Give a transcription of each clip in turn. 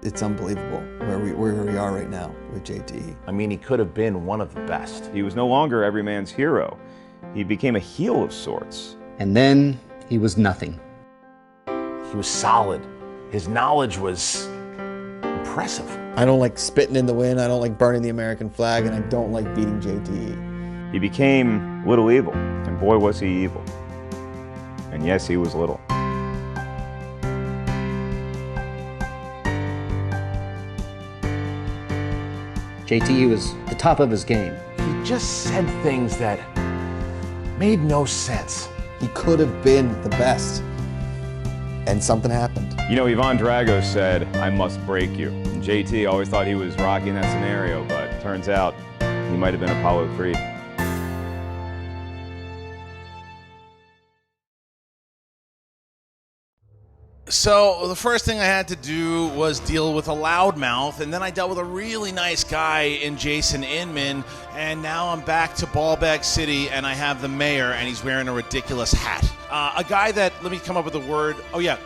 It's unbelievable where we are right now with JT. I mean, he could have been one of the best. He was no longer every man's hero. He became a heel of sorts. And then he was nothing. He was solid. His knowledge was impressive. I don't like spitting in the wind, I don't like burning the American flag, and I don't like beating JT. He became Little Evil, and boy was he evil. And yes, he was little. JT was the top of his game. He just said things that made no sense. He could have been the best, and something happened. You know, Ivan Drago said, "I must break you." And JT always thought he was Rocky in that scenario, but turns out he might have been Apollo Creed. So the first thing I had to do was deal with a loudmouth, and then I dealt with a really nice guy in Jason Inman, and now I'm back to Ballbag City, and I have the mayor, and he's wearing a ridiculous hat. A guy that, let me come up with a word,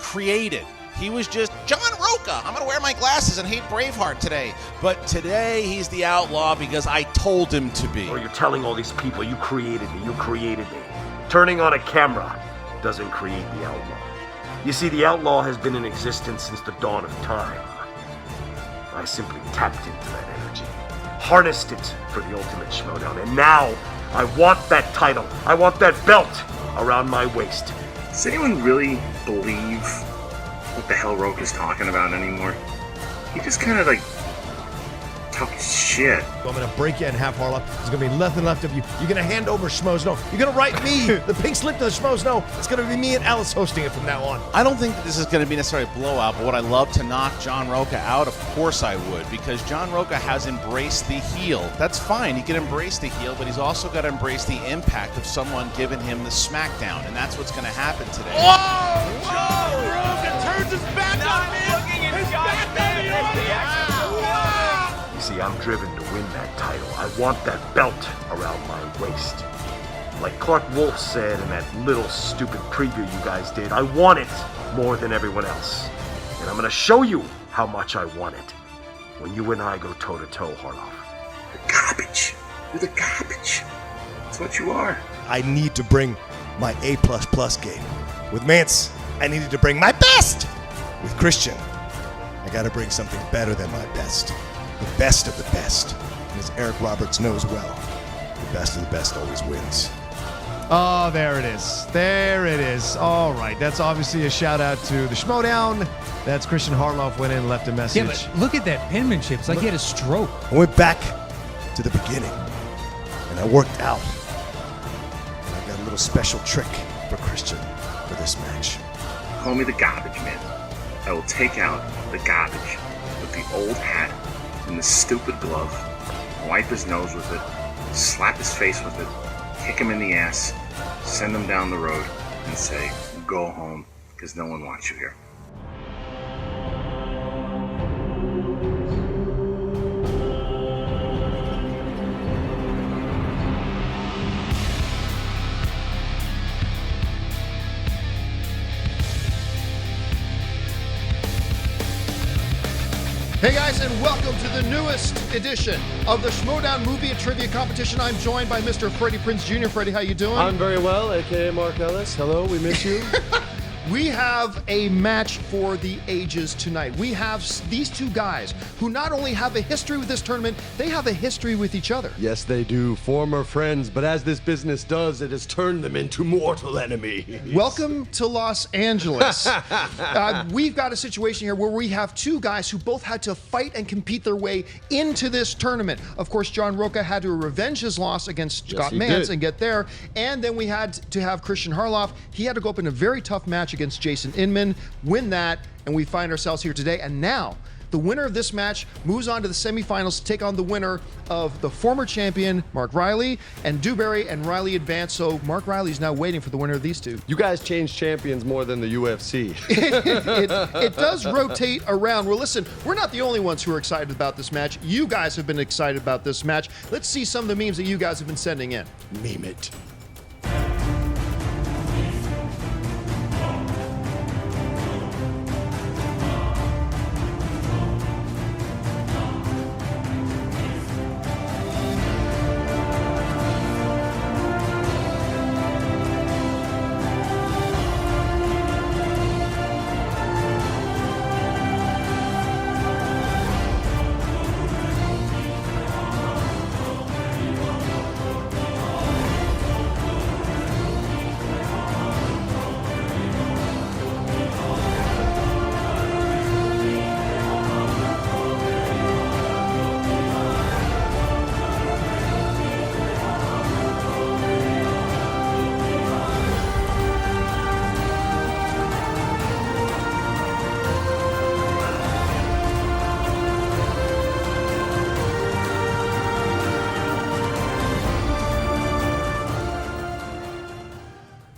created. He was just John Rocha. I'm going to wear my glasses and hate Braveheart today. But today he's the outlaw because I told him to be. Or you're telling all these people, you created me. Turning on a camera doesn't create the outlaw. You see, the outlaw has been in existence since the dawn of time. I simply tapped into that energy, harnessed it for the ultimate Schmoedown, and now I want that title. I want that belt around my waist. Does anyone really believe what the hell Rocha's talking about anymore? He just kind of talks shit. I'm gonna break you in half, Harloff. There's gonna be nothing left of you. You're gonna hand over Schmoedown. You're gonna write me the pink slip to the Schmoedown. It's gonna be me and Alice hosting it from now on. I don't think that this is going to be necessarily a blowout, but would I love to knock John Rocha out? Of course I would, because John Rocha has embraced the heel. That's fine. He can embrace the heel, but he's also got to embrace the impact of someone giving him the smackdown, and that's what's going to happen today. Whoa! John Rocha turns his back on him! His back on the audience! You see, I'm driven to win that title. I want that belt around my waist. Like Clark Wolf said in that little stupid preview you guys did, I want it more than everyone else. And I'm gonna show you how much I want it when you and I go toe-to-toe, Harloff. You're garbage. You're the garbage. That's what you are. I need to bring my A++ game. With Mance, I needed to bring my best. With Kristian, I gotta bring something better than my best. The best of the best. And as Eric Roberts knows well, the best of the best always wins. Oh, there it is. There it is. All right. That's obviously a shout out to the Schmoedown. That's Kristian Harloff went in and left a message. Yeah, but look at that penmanship. It's like he had a stroke. I went back to the beginning and I worked out. And I got a little special trick for Kristian for this match. Call me the garbage man. I will take out the garbage with the old hat and the stupid glove, wipe his nose with it, slap his face with it, kick him in the ass, send him down the road, and say, go home, because no one wants you here. Hey guys, and welcome to the newest edition of the Schmoedown Movie Trivia Competition. I'm joined by Mr. Freddie Prinze Jr. Freddie, how you doing? I'm very well, aka Mark Ellis. Hello, we miss you. We have a match for the ages tonight. We have these two guys who not only have a history with this tournament, they have a history with each other. Yes, they do. Former friends, but as this business does, it has turned them into mortal enemies. Welcome to Los Angeles. We've got a situation here where we have two guys who both had to fight and compete their way into this tournament. Of course, John Rocha had to revenge his loss against Scott Mance and get there. And then we had to have Kristian Harloff. He had to go up in a very tough match against Jason Inman, win that, and we find ourselves here today. And now, the winner of this match moves on to the semifinals to take on the winner of the former champion, Mark Reilly, and Dewberry and Reilly advance. So Mark Reilly's now waiting for the winner of these two. You guys change champions more than the UFC. It does rotate around. Well, listen, we're not the only ones who are excited about this match. You guys have been excited about this match. Let's see some of the memes that you guys have been sending in. Meme it.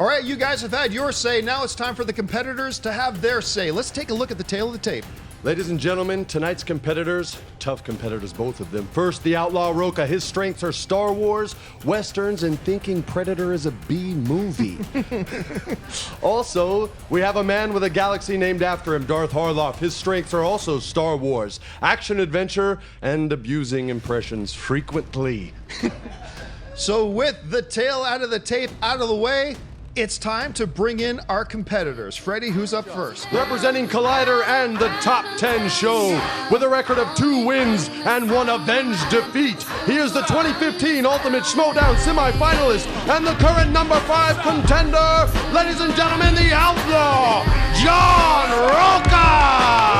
All right, you guys have had your say. Now it's time for the competitors to have their say. Let's take a look at the tail of the tape. Ladies and gentlemen, tonight's competitors, tough competitors, both of them. First, the Outlaw Rocha. His strengths are Star Wars, Westerns, and thinking Predator is a B movie. Also, we have a man with a galaxy named after him, Darth Harloff. His strengths are also Star Wars, action adventure, and abusing impressions frequently. So with the tail out of the tape out of the way, it's time to bring in our competitors. Freddie, who's up first? Representing Collider and the Top 10 show, with a record of 2 wins and 1 avenged defeat. He is the 2015 Ultimate Schmoedown semifinalist and the current number 5 contender. Ladies and gentlemen, the Outlaw, John Rocha!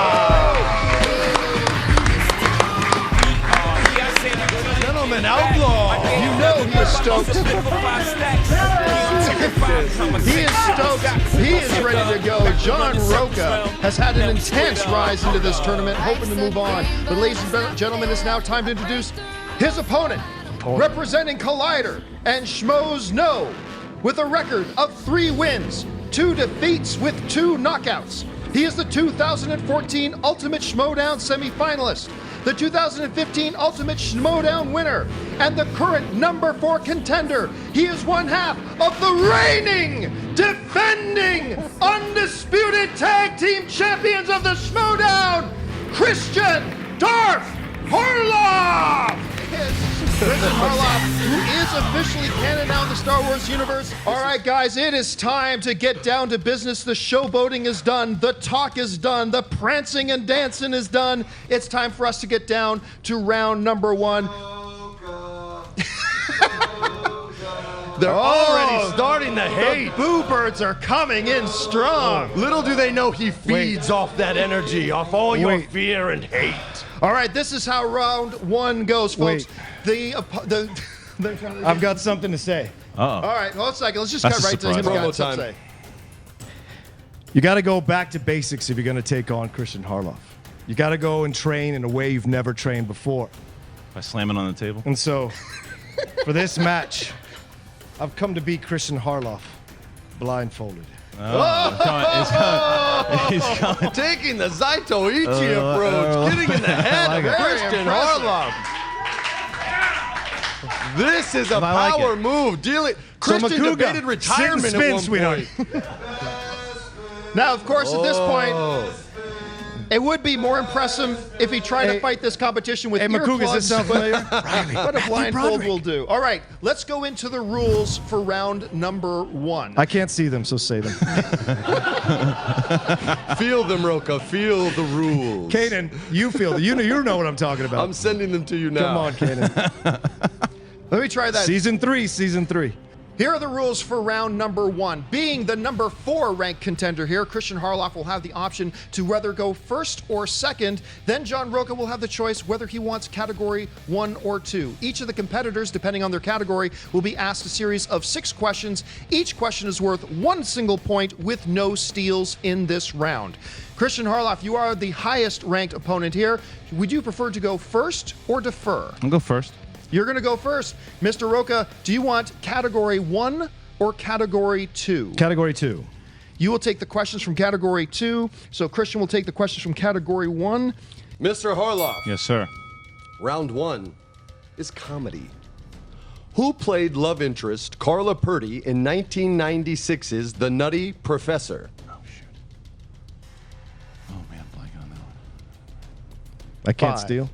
Gentlemen, Outlaw! You know he is stoked. He is stoked. He is ready to go. John Rocha has had an intense rise into this tournament, hoping to move on. But ladies and gentlemen, it's now time to introduce his opponent. Representing Collider and Schmoes Know, with a record of 3 wins, 2 defeats with 2 knockouts. He is the 2014 Ultimate Schmoedown semifinalist, the 2015 Ultimate Schmoedown winner, and the current number 4 contender. He is one half of the reigning, defending, undisputed tag team champions of the Schmoedown, Kristian Darth Harloff! Kristian Harloff, who is officially canon now in the Star Wars universe. All right, guys, it is time to get down to business. The showboating is done. The talk is done. The prancing and dancing is done. It's time for us to get down to round number 1. They're already starting to hate. The Boo Birds are coming in strong. Little do they know he feeds off that energy, off all your fear and hate. All right, this is how round 1 goes, folks. I've got something to say. All right, hold on a second. Let's just cut right to him. Promo time. You got to go back to basics if you're going to take on Kristian Harloff. You got to go and train in a way you've never trained before. By slamming on the table? And so, for this match, I've come to beat Kristian Harloff blindfolded. He's coming. Taking the Zaito-Ichi approach, getting in the head of Kristian Harloff. This is a power move. Kristian debated retirement at one point. Now, of course, at this point, it would be more impressive if he tried to fight this competition with earplugs. Does this sound familiar? What a blindfold will do. All right, let's go into the rules for round number 1. I can't see them, so say them. Feel them, Rocha. Feel the rules. Kanan, you feel them. You know what I'm talking about. I'm sending them to you now. Come on, Kanan. Let me try that. Season 3. Here are the rules for round number 1. Being the number 4 ranked contender here, Kristian Harloff will have the option to whether go first or second. Then John Rocha will have the choice whether he wants category 1 or 2. Each of the competitors, depending on their category, will be asked a series of 6 questions. Each question is worth 1 single point with no steals in this round. Kristian Harloff, you are the highest ranked opponent here. Would you prefer to go first or defer? I'll go first. You're going to go first. Mr. Rocha, do you want category 1 or category 2? Category 2. You will take the questions from category 2, so Kristian will take the questions from category 1. Mr. Harloff. Yes, sir. Round 1 is comedy. Who played love interest Carla Purdy in 1996's The Nutty Professor? Oh, shoot. Oh, man, blanking on that one. I can't 5, steal.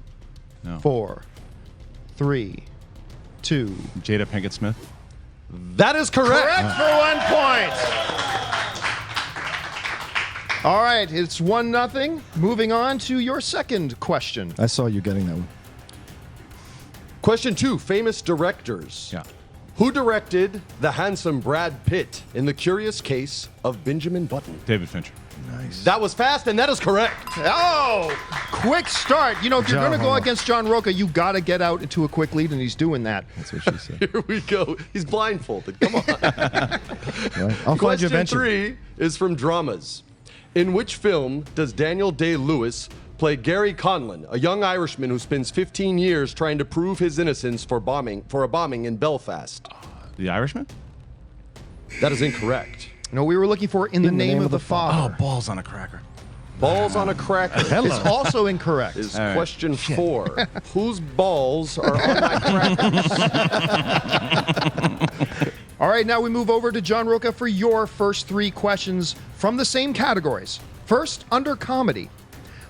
No. 4, 3, 2. Jada Pinkett Smith. That is correct. Correct for 1 point. All right, it's 1-0. Moving on to your second question. I saw you getting that one. Question 2, famous directors. Yeah. Who directed the handsome Brad Pitt in The Curious Case of Benjamin Button? David Fincher. Nice. That was fast, and that is correct. Oh, quick start. You know, if you're going to go against John Rocha, you got to get out into a quick lead, and he's doing that. That's what she said. Here we go. He's blindfolded. Come on. Right. I'll find you Question eventually. 3 is from dramas. In which film does Daniel Day-Lewis play Gary Conlon, a young Irishman who spends 15 years trying to prove his innocence for a bombing in Belfast? The Irishman? That is incorrect. No, we were looking for In the Name of the Father. Oh, balls on a cracker. Balls on a cracker. It's also incorrect. Is question 4. Whose balls are on my crackers? All right, now we move over to John Rocha for your first 3 questions from the same categories. First, under comedy.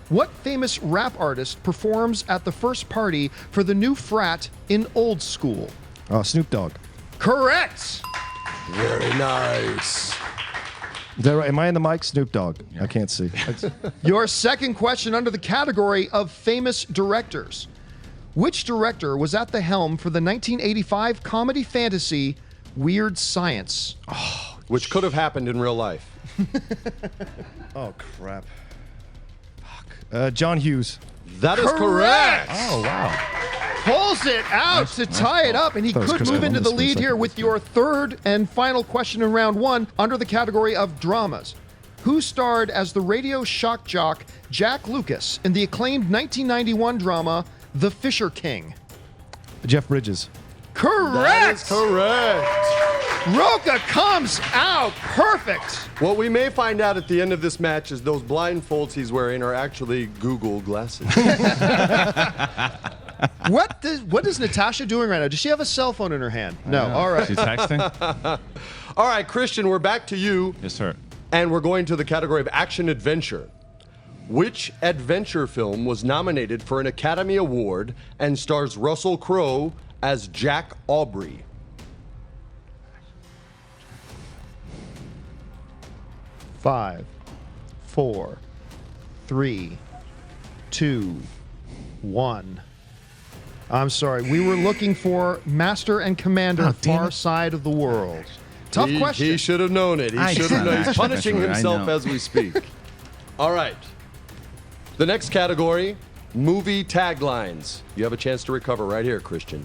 What famous rap artist performs at the first party for the new frat in Old School? Snoop Dogg. Correct! Very nice. Is that right? Am I in the mic? Snoop Dogg. I can't see. Your second question under the category of famous directors. Which director was at the helm for the 1985 comedy fantasy Weird Science? Oh, which could have happened in real life. Oh, crap. Fuck. John Hughes. That is correct. Oh, wow. Pulls it out to tie it up, and he could move into the lead here with your third and final question in round 1 under the category of dramas. Who starred as the radio shock jock Jack Lucas in the acclaimed 1991 drama The Fisher King? Jeff Bridges. Correct! That is correct. Rocha comes out perfect. What we may find out at the end of this match is those blindfolds he's wearing are actually Google glasses. What is Natasha doing right now? Does she have a cell phone in her hand? No. All right. She's texting? All right, Kristian, we're back to you. Yes, sir. And we're going to the category of action-adventure. Which adventure film was nominated for an Academy Award and stars Russell Crowe as Jack Aubrey? Five, 4, 3, 2, 1. I'm sorry. We were looking for Master and Commander Far Side of the World. Tough question. He should have known it. He should have known. He's punishing himself as we speak. All right. The next category, movie taglines. You have a chance to recover right here, Kristian.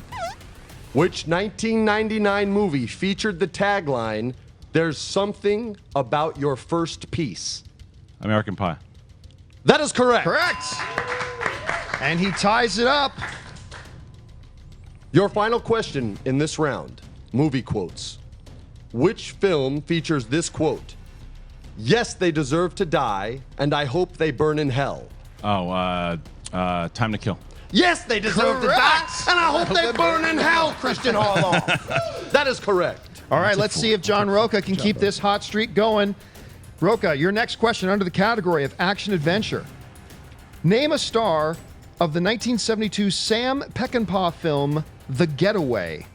Which 1999 movie featured the tagline, "There's something about your first piece"? American Pie. That is correct. Correct. And he ties it up. Your final question in this round, movie quotes. Which film features this quote? "Yes, they deserve to die, and I hope they burn in hell." Oh, Time to Kill. Yes, they deserve to die, and I hope they burn in hell, Kristian Harloff. That is correct. All right, let's see if John Rocha can keep this hot streak going. Rocha, your next question under the category of action-adventure. Name a star of the 1972 Sam Peckinpah film, The Getaway.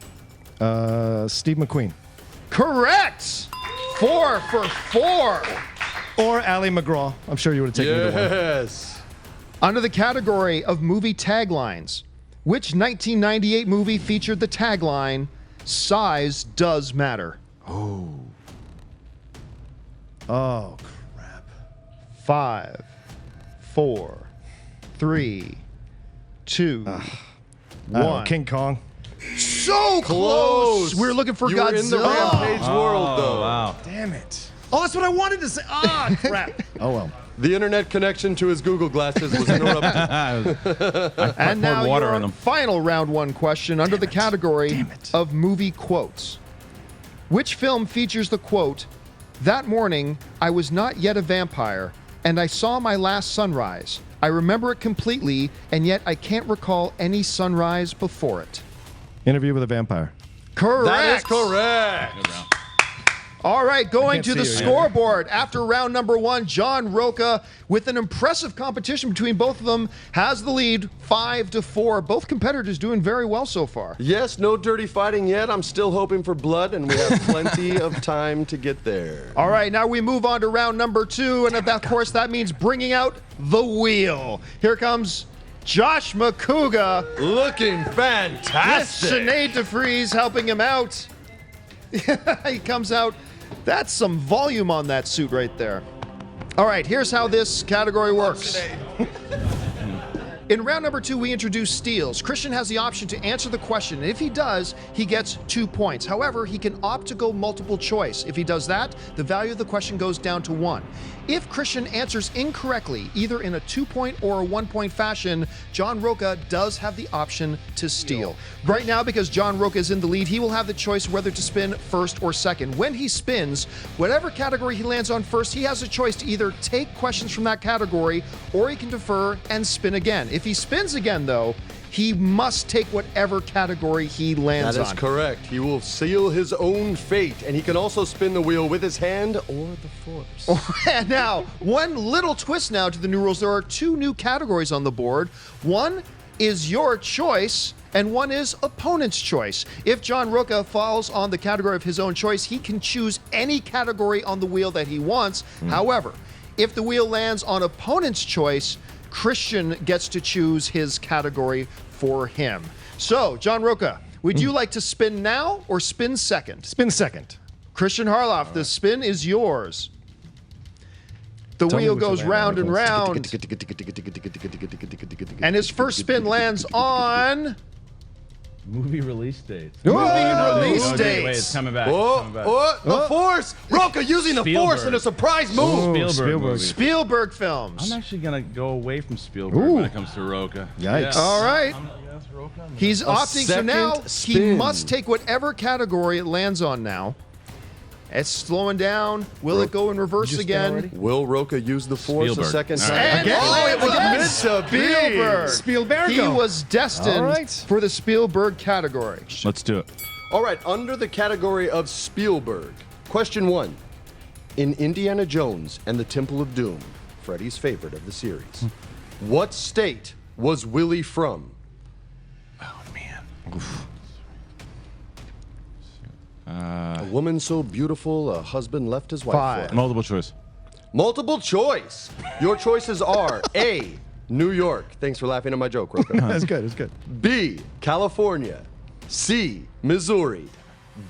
Steve McQueen. Correct! 4 for 4. Or Ally McGraw. I'm sure you would have taken either one. Yes. Under the category of movie taglines, which 1998 movie featured the tagline, "Size does matter"? Oh, crap. 5, 4, 3, 2, 1. King Kong. So close! We were looking for You were Godzilla. in the Rampage world, though. Wow. Damn it. Oh, that's what I wanted to say. Ah, crap. Oh, well. The internet connection to his Google glasses was interrupted. And now poured water your on them. final round 1 question under the category of movie quotes. Which film features the quote, "That morning, I was not yet a vampire, and I saw my last sunrise. I remember it completely, and yet I can't recall any sunrise before it"? Interview with a Vampire. Correct. That is correct. All right, going to the see you, scoreboard. After round number 1, John Rocha, with an impressive competition between both of them, has the lead 5-4. Both competitors doing very well so far. Yes, no dirty fighting yet. I'm still hoping for blood, and we have plenty of time to get there. All right, now we move on to round number 2, and of course that means bringing out the wheel. Here comes Josh McCouga. Looking With fantastic. Sinead DeFries helping him out. He comes out. That's some volume on that suit right there. All right, here's how this category works. In round number 2, we introduce steals. Kristian has the option to answer the question, and if he does, he gets 2 points. However, he can opt to go multiple choice. If he does that, the value of the question goes down to 1. If Kristian answers incorrectly, either in a 2-point or a 1-point fashion, John Rocha does have the option to steal. Right now, because John Rocha is in the lead, he will have the choice whether to spin first or second. When he spins, whatever category he lands on first, he has a choice to either take questions from that category or he can defer and spin again. If he spins again, though, he must take whatever category he lands on. That is correct. He will seal his own fate, and he can also spin the wheel with his hand or the force. And now, one little twist now to the new rules. There are 2 new categories on the board. One is your choice, and one is opponent's choice. If John Rocha falls on the category of his own choice, he can choose any category on the wheel that he wants. However, if the wheel lands on opponent's choice, Kristian gets to choose his category for him. So, John Rocha, would you like to spin now or spin second? Spin second. Kristian Harloff, the spin is yours. The wheel goes round and round. And his first spin lands on... Movie release dates. Movie release dates. Wait, it's coming back. The force! Rocha using the force in a surprise move! Spielberg films. I'm actually going to go away from Spielberg when it comes to Rocha. Yikes. All right. He's opting, so now he must take whatever category it lands on now. It's slowing down. Will it go in reverse again? Will Rocha use the force a second time? And it was meant to be. Spielberg. He was destined for the Spielberg category. Let's do it. All right, under the category of Spielberg, question 1. In Indiana Jones and the Temple of Doom, Freddy's favorite of the series, what state was Willie from? Oh, man. A woman so beautiful, a husband left his wife for her. Multiple choice. Multiple choice. Your choices are A, New York. Thanks for laughing at my joke, Rocha. That's good, that's good. B, California. C, Missouri.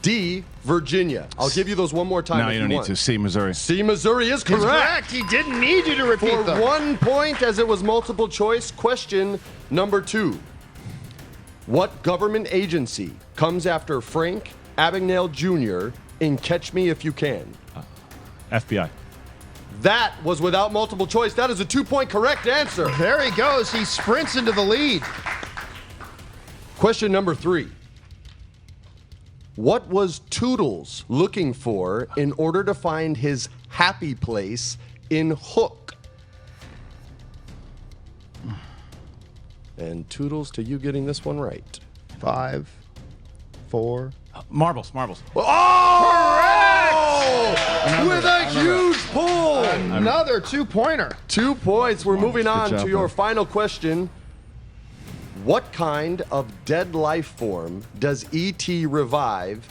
D, Virginia. I'll give you those one more time. No, you don't need to. C, Missouri. C, Missouri is correct. He didn't need you to repeat For them. 1 point, as it was multiple choice. Question number 2. What government agency comes after Frank Abagnale Jr. in Catch Me If You Can? FBI. That was without multiple choice. That is a 2-point correct answer. There he goes. He sprints into the lead. Question number 3. What was Toodles looking for in order to find his happy place in Hook? And Toodles to you getting this one right. 5, 4. Marbles. Oh! With a huge pull! Another 2-pointer. 2 points. We're moving on to your final question. What kind of dead life form does E.T. revive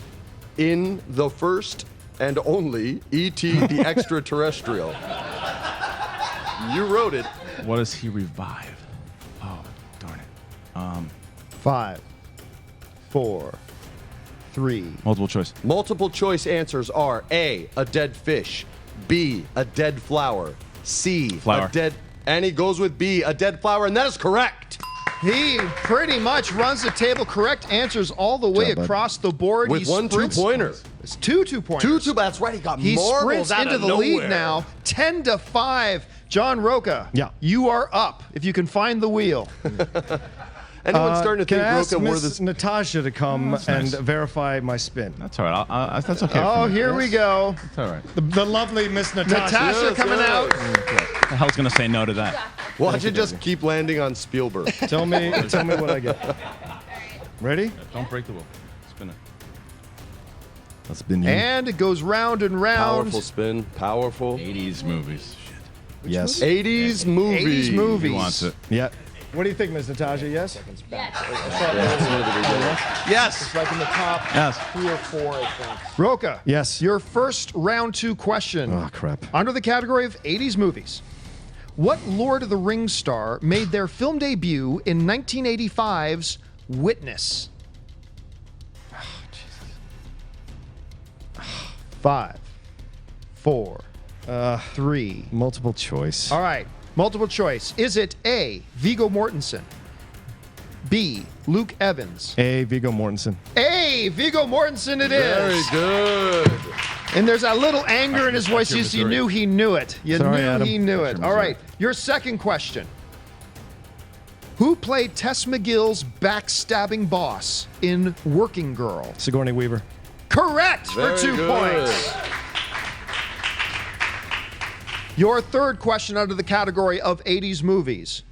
in the first and only E.T. the Extraterrestrial? You wrote it. What does he revive? Oh, darn it. 5, 4, 3. Multiple choice. Multiple choice answers are A, a dead fish, B, a dead flower, C, Flower. a dead... And he goes with B, a dead flower, and that is correct. He pretty much runs the table. Correct answers all the way across the board. With one sprints- 2-pointer. It's 2 2-pointers. That's right. He got He marbles sprints out into of the nowhere. lead now. 10-5. John Rocha. Yeah. You are up if you can find the wheel. Anyone starting to Can think I ask Rocha wore Miss this? Natasha to come and verify my spin? That's all right. That's okay. Oh, for me. here we go. It's all right. The lovely Miss Natasha. Natasha coming out. The hell's going to say no to that? Watch it just keep landing on Spielberg. Tell me what I get. Ready? Don't break the wheel. Spin it. I'll spin you. And it goes round and round. Powerful spin. Powerful. 80s movies. Shit. Yes. 80s movie. 80s movies. Who wants it? Yeah. What do you think, Miss Natasha? Yes? Yes. It's like in the top Yes. 3 or 4, I think. Rocha. Yes. Your first round 2 question. Oh, crap. Under the category of 80s movies. What Lord of the Rings star made their film debut in 1985's Witness? Oh, Jesus. 5, 4, 3. Multiple choice. All right. Multiple choice. Is it A, Viggo Mortensen? B, Luke Evans? A, Viggo Mortensen. A, Viggo Mortensen it is. Very good. And there's a little anger in his voice. You knew he knew it. You Sorry, knew Adam. he knew it. All right, your second question. Who played Tess McGill's backstabbing boss in Working Girl? Sigourney Weaver. Correct for 2 points. Your third question under the category of 80s movies.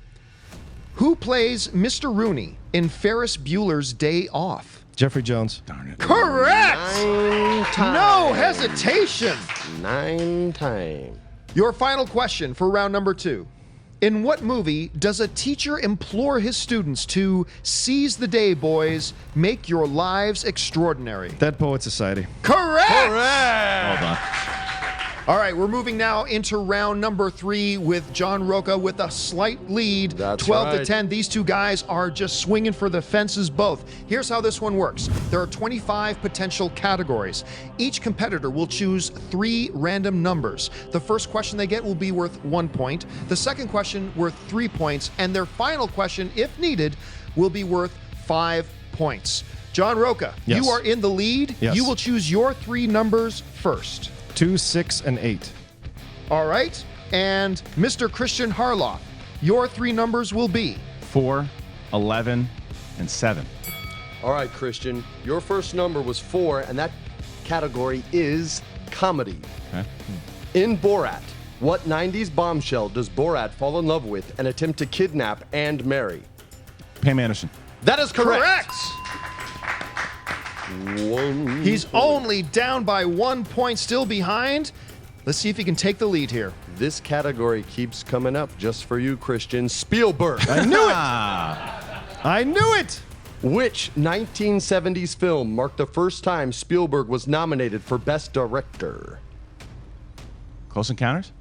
Who plays Mr. Rooney in Ferris Bueller's Day Off? Jeffrey Jones. Darn it. Correct! 9 times. No hesitation. 9 times. Your final question for round number 2. In what movie does a teacher implore his students to seize the day, boys, make your lives extraordinary? Dead Poet Society. Correct! Correct! Well done. All right, we're moving now into round number 3 with John Rocha with a slight lead, That's 12 to right. 10. These two guys are just swinging for the fences both. Here's how this one works. There are 25 potential categories. Each competitor will choose 3 random numbers. The first question they get will be worth 1 point. The second question worth 3 points. And their final question, if needed, will be worth 5 points. John Rocha, Yes. you are in the lead. Yes. You will choose your 3 numbers first. 2, 6, and 8. All right. And Mr. Kristian Harloff, your 3 numbers will be 4, 11, and 7. All right, Christian. Your first number was 4, and that category is comedy. Okay. In Borat, what 90s bombshell does Borat fall in love with and attempt to kidnap and marry? Pam Anderson. That is correct. correct. He's point. only down by 1 point, still behind. Let's see if he can take the lead here. This category keeps coming up just for you, Christian. Spielberg. I knew it! Ah. I knew it! Which 1970s film marked the first time Spielberg was nominated for Best Director? Close Encounters?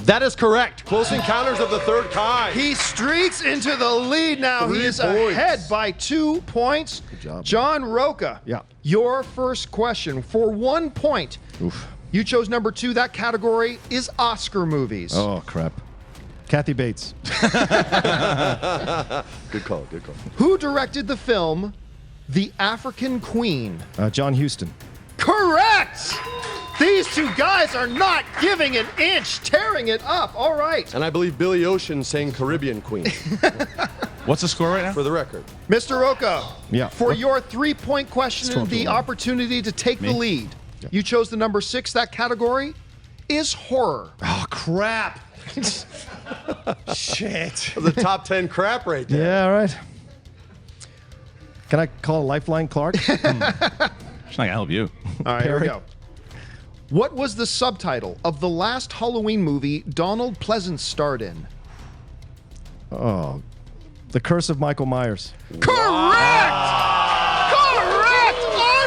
That is correct. Close Encounters of the Third Kind. He streaks into the lead now. 3 He is points. ahead by 2 points. Good job. John Rocha, Yeah. your first question for 1 point. Oof. You chose number 2. That category is Oscar movies. Oh, crap. Kathy Bates. Good call, good call. Who directed the film The African Queen? John Huston. Correct! These two guys are not giving an inch, tearing it up. All right. And I believe Billy Ocean sang Caribbean Queen, What's the score right now? for the record. Mr. Rocha, Yeah. for your 3-point question It's and the 12-1. opportunity to take the Me? lead, you chose the number 6. That category is horror. Oh, crap. Shit. The top 10 crap right there. Yeah, all right. Can I call a lifeline, Clark? She's not gonna help you. All right, here we Perry. go. What was the subtitle of the last Halloween movie Donald Pleasance starred in? Oh, The Curse of Michael Myers. Correct! Correct!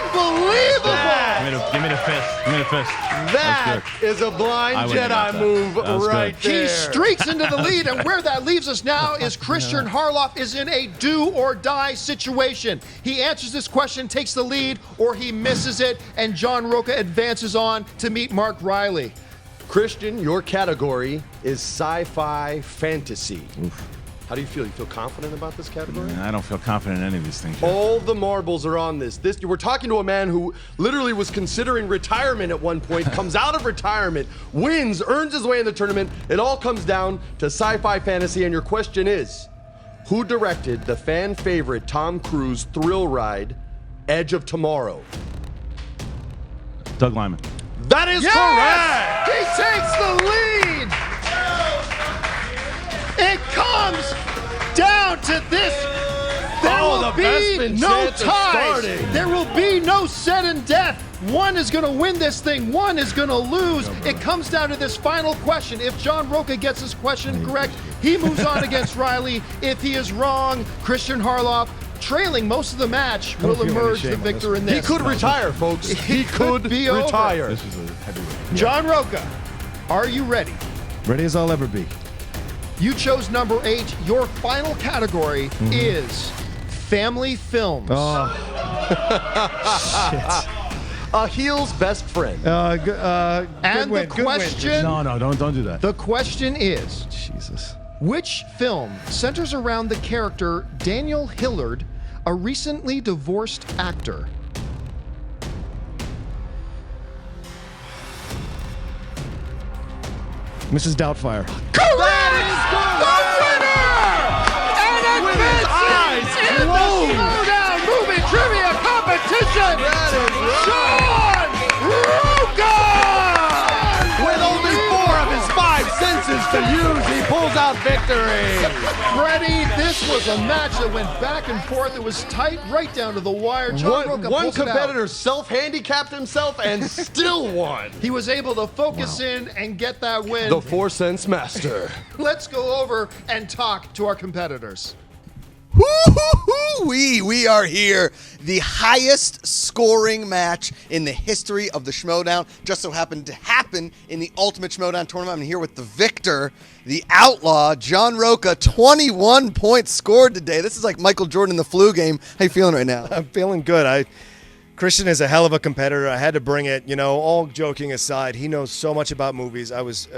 Unbelievable! Give me the fist. Give me the fist. That is a blind I wouldn't have Jedi got that. move That was right good. there. He streaks into the lead, and where that leaves us now is Kristian Harloff is in a do-or-die situation. He answers this question, takes the lead, or he misses it, and John Rocha advances on to meet Mark Reilly. Christian, your category is sci-fi fantasy. How do you feel? You feel confident about this category? I don't feel confident in any of these things yet. All the marbles are on this. We're talking to a man who literally was considering retirement at one point, comes out of retirement, wins, earns his way in the tournament. It all comes down to sci-fi fantasy, and your question is, who directed the fan favorite Tom Cruise thrill ride, Edge of Tomorrow? Doug Lyman. That is correct! He takes the lead! It comes down to this. There Oh, will the be Bestman no chance of ties. starting. There will be no sudden death. One is going to win this thing. One is going to lose. It comes down to this final question. If John Rocha gets his question correct, he moves on against Reilly. If he is wrong, Kristian Harloff, trailing most of the match, will feel any emerge shame the on victor this. in He this. could retire, folks. He could be over. retire. This was a heavyweight. John Rocha, are you ready? Ready as I'll ever be. You chose number 8. Your final category is family films. Oh, shit. A heel's best friend. And win, the good win. question. No, don't do that. The question is, Jesus. which film centers around the character Daniel Hillard, a recently divorced actor? Mrs. Doubtfire. That is the winner! And advances in the Schmoedown Movie Trivia Competition! That is John Rocha! With only 4 of his 5 senses to use, he pulls out victory. Freddie, this was a match that went back and forth. It was tight right down to the wire. John Rocha One pulls it out. competitor self-handicapped himself and still won. He was able to focus in and get that win. The 4 Sense Master. Let's go over and talk to our competitors. We are here. The highest scoring match in the history of the Schmoedown. Just so happened to happen in the Ultimate Schmoedown tournament. I'm here with the victor, the Outlaw, John Rocha. 21 points scored today. This is like Michael Jordan in the flu game. How you feeling right now? I'm feeling good. Kristian is a hell of a competitor. I had to bring it. All joking aside, he knows so much about movies.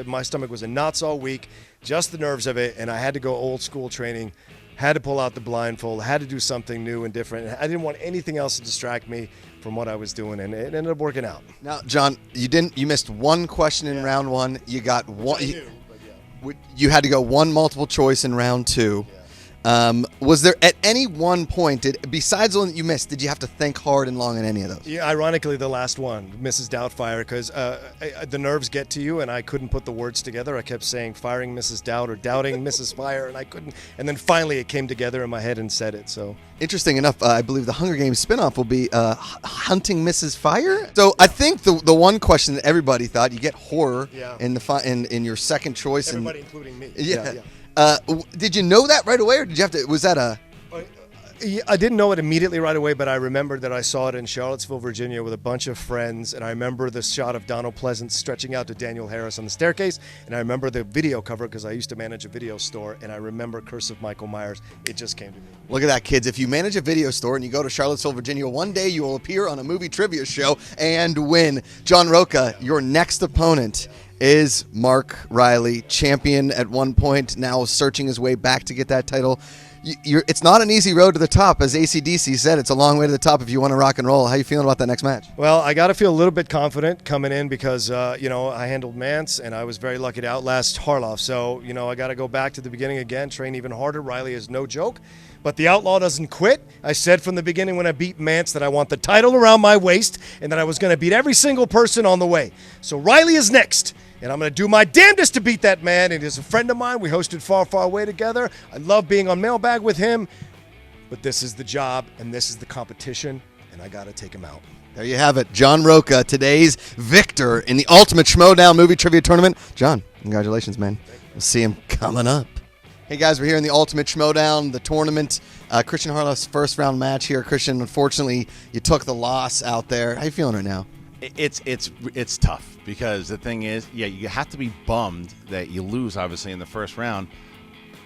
My stomach was in knots all week, just the nerves of it, and I had to go old school training. Had to pull out the blindfold, had to do something new and different. I didn't want anything else to distract me from what I was doing, and it ended up working out. Now, John, you missed one question in round one. You got one. You had to go one multiple choice in round two. Was there at any one point, besides the one that you missed, did you have to think hard and long on any of those? Yeah, ironically, the last one, Mrs. Doubtfire, because the nerves get to you, and I couldn't put the words together. I kept saying firing Mrs. Doubt or doubting Mrs. Fire, and I couldn't. And then finally, it came together in my head and said it. So interesting enough, I believe the Hunger Games spinoff will be hunting Mrs. Fire. So I think the one question that everybody thought, you get horror in your second choice. Everybody, including me. Yeah. Did you know that right away, or did you have to? Was that a? I didn't know it immediately right away, but I remembered that I saw it in Charlottesville, Virginia, with a bunch of friends, and I remember the shot of Donald Pleasance stretching out to Daniel Harris on the staircase, and I remember the video cover because I used to manage a video store, and I remember Curse of Michael Myers. It just came to me. Look at that, kids. If you manage a video store and you go to Charlottesville, Virginia, one day you will appear on a movie trivia show and win. John Rocha, your next opponent is Mark Reilly, champion at one point, now searching his way back to get that title. It's not an easy road to the top. As AC/DC said, it's a long way to the top if you want to rock and roll. How you feeling about that next match? Well, I got to feel a little bit confident coming in because, I handled Mance, and I was very lucky to outlast Harloff. So, I got to go back to the beginning again, train even harder. Reilly is no joke. But the Outlaw doesn't quit. I said from the beginning when I beat Mance that I want the title around my waist and that I was going to beat every single person on the way. So Reilly is next. And I'm going to do my damnedest to beat that man. And he's a friend of mine. We hosted Far, Far Away together. I love being on Mailbag with him. But this is the job, and this is the competition, and I got to take him out. There you have it. John Rocha, today's victor in the Ultimate Schmoedown Movie Trivia Tournament. John, congratulations, man. We'll see him coming up. Hey, guys, we're here in the Ultimate Schmoedown, the tournament. Kristian Harloff's first round match here. Kristian, unfortunately, you took the loss out there. How you feeling right now? It's tough because the thing is, you have to be bummed that you lose, obviously, in the first round.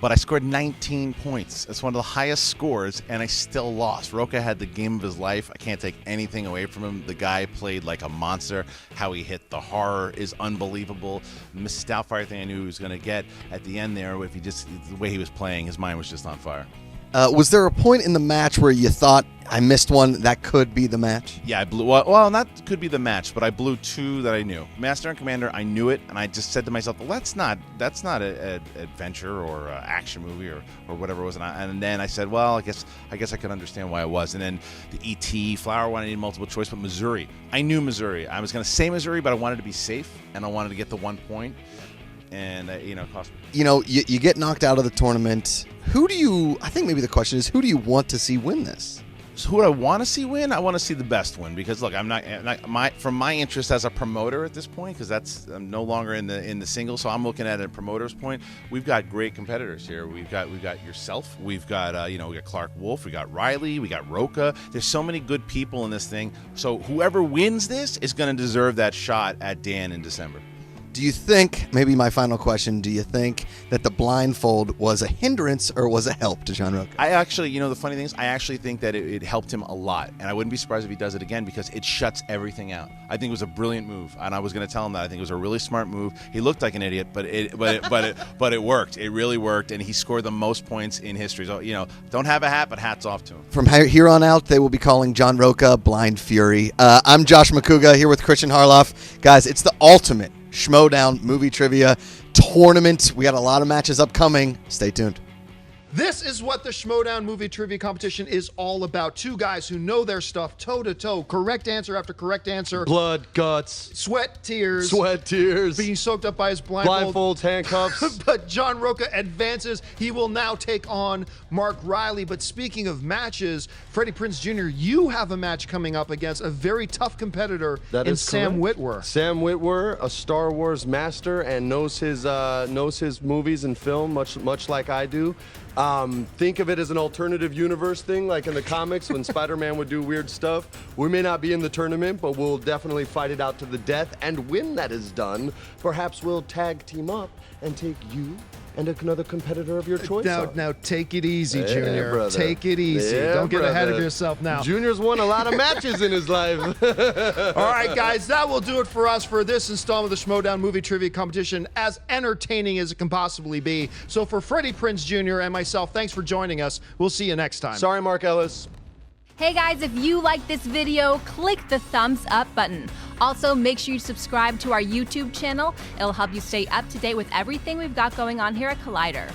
But I scored 19 points. It's one of the highest scores, and I still lost. Rocha had the game of his life. I can't take anything away from him. The guy played like a monster. How he hit the horror is unbelievable. Mrs. Doubtfire thing I knew he was going to get at the end there. If the way he was playing, his mind was just on fire. Was there a point in the match where you thought, I missed one, that could be the match? Yeah, I blew. Well, not could be the match, but I blew two that I knew. Master and Commander, I knew it, and I just said to myself, well, that's not an adventure or a action movie or whatever it was. And then I said, well, I guess I could understand why it was. And then the E.T. Flower one, I needed multiple choice, but Missouri. I knew Missouri. I was going to say Missouri, but I wanted to be safe, and I wanted to get the 1 point. And, it cost me. You get knocked out of the tournament. I think maybe the question is, who do you want to see win this? So who do I want to see win? I want to see the best win because, look, from my interest as a promoter at this point, because I'm no longer in the single, so I'm looking at it a promoter's point. We've got great competitors here. We've got yourself. We've got we got Clark Wolf. We got Reilly. We got Rocha. There's so many good people in this thing. So whoever wins this is going to deserve that shot at Dan in December. Do you think, maybe my final question, do you think that the blindfold was a hindrance or was a help to John Rocha? I actually, you know, the funny thing is, I actually think that it helped him a lot. And I wouldn't be surprised if he does it again because it shuts everything out. I think it was a brilliant move. And I was going to tell him that. I think it was a really smart move. He looked like an idiot, but it worked. It really worked. And he scored the most points in history. So, you know, don't have a hat, but hats off to him. From here on out, they will be calling John Rocha Blind Fury. I'm Josh McCouga here with Kristian Harloff. Guys, it's the ultimate Schmoedown movie trivia tournament. We got a lot of matches upcoming. Stay tuned. This is what the Schmoedown movie trivia competition is all about. Two guys who know their stuff toe to toe. Correct answer after correct answer. Blood, guts. Sweat, tears. Sweat, tears. Being soaked up by his blindfold. Blindfolds, handcuffs. But John Rocha advances. He will now take on Mark Reilly. But speaking of matches, Freddie Prinze Jr., you have a match coming up against a very tough competitor in Sam Witwer. Sam Witwer, a Star Wars master and knows his movies and film much like I do. Think of it as an alternative universe thing, like in the comics when Spider-Man would do weird stuff. We may not be in the tournament, but we'll definitely fight it out to the death. And when that is done, perhaps we'll tag team up and take you and another competitor of your choice. Now take it easy, Junior. Brother. Take it easy. Yeah, Don't get ahead of brother. yourself now. Junior's won a lot of matches in his life. All right, guys, that will do it for us for this installment of the Schmoedown Movie Trivia Competition, as entertaining as it can possibly be. So for Freddie Prinze Jr. and myself, thanks for joining us. We'll see you next time. Sorry, Mark Ellis. Hey guys, if you like this video, click the thumbs up button. Also, make sure you subscribe to our YouTube channel. It'll help you stay up to date with everything we've got going on here at Collider.